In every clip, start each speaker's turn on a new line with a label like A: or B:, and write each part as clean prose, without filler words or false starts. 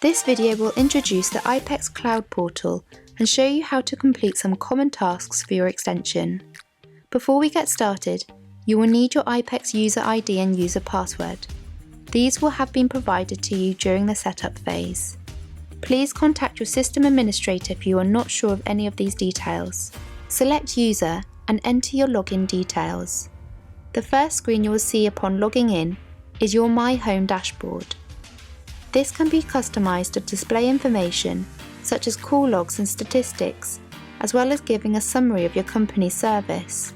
A: This video will introduce the IPEX Cloud Portal and show you how to complete some common tasks for your extension. Before we get started, you will need your IPEX user ID and user password. These will have been provided to you during the setup phase. Please contact your system administrator if you are not sure of any of these details. Select User and enter your login details. The first screen you will see upon logging in is your My Home dashboard. This can be customized to display information such as call logs and statistics, as well as giving a summary of your company's service.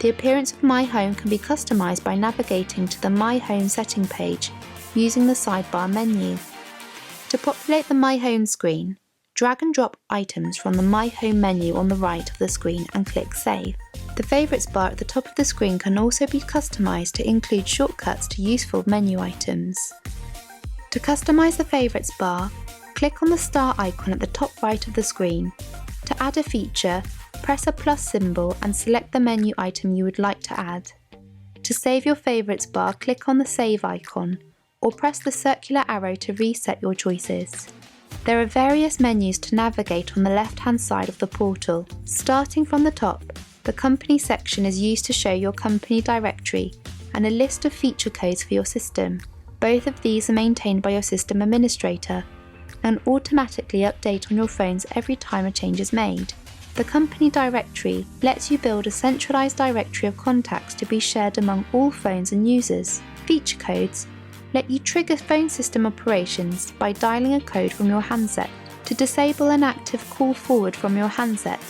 A: The appearance of My Home can be customized by navigating to the My Home setting page using the sidebar menu. To populate the My Home screen, drag and drop items from the My Home menu on the right of the screen and click Save. The Favorites bar at the top of the screen can also be customized to include shortcuts to useful menu items. To customize the Favorites bar, click on the star icon at the top right of the screen. To add a feature, press a plus symbol and select the menu item you would like to add. To save your Favorites bar, click on the Save icon, or press the circular arrow to reset your choices. There are various menus to navigate on the left-hand side of the portal. Starting from the top, the Company section is used to show your company directory and a list of feature codes for your system. Both of these are maintained by your system administrator and automatically update on your phones every time a change is made. The Company directory lets you build a centralized directory of contacts to be shared among all phones and users. Feature codes let you trigger phone system operations by dialing a code from your handset to disable an active call forward from your handset.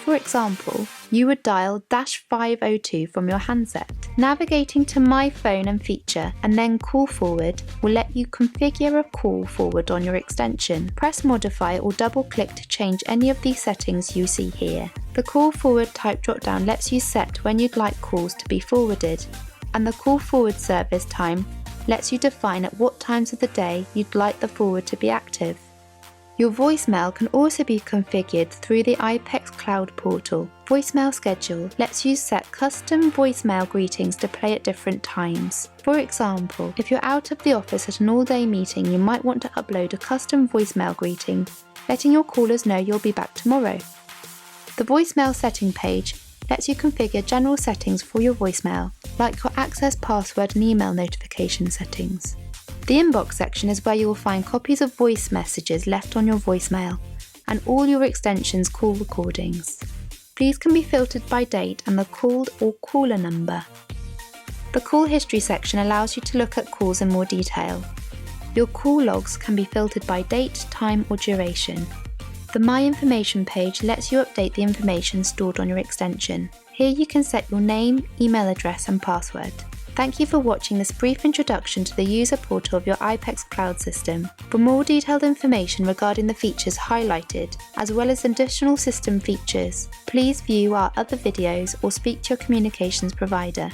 A: For example, you would dial #502 from your handset. Navigating to My Phone and Feature and then Call Forward will let you configure a call forward on your extension. Press Modify or double-click to change any of these settings you see here. The Call Forward type drop-down lets you set when you'd like calls to be forwarded, and the Call Forward service time lets you define at what times of the day you'd like the forward to be active. Your voicemail can also be configured through the IPEX Cloud Portal. Voicemail Schedule lets you set custom voicemail greetings to play at different times. For example, if you're out of the office at an all-day meeting, you might want to upload a custom voicemail greeting, letting your callers know you'll be back tomorrow. The voicemail setting page lets you configure general settings for your voicemail, like your access password and email notification settings. The Inbox section is where you will find copies of voice messages left on your voicemail and all your extension's call recordings. These can be filtered by date and the called or caller number. The Call History section allows you to look at calls in more detail. Your call logs can be filtered by date, time or duration. The My Information page lets you update the information stored on your extension. Here you can set your name, email address and password. Thank you for watching this brief introduction to the user portal of your IPEX Cloud system. For more detailed information regarding the features highlighted, as well as additional system features, please view our other videos or speak to your communications provider.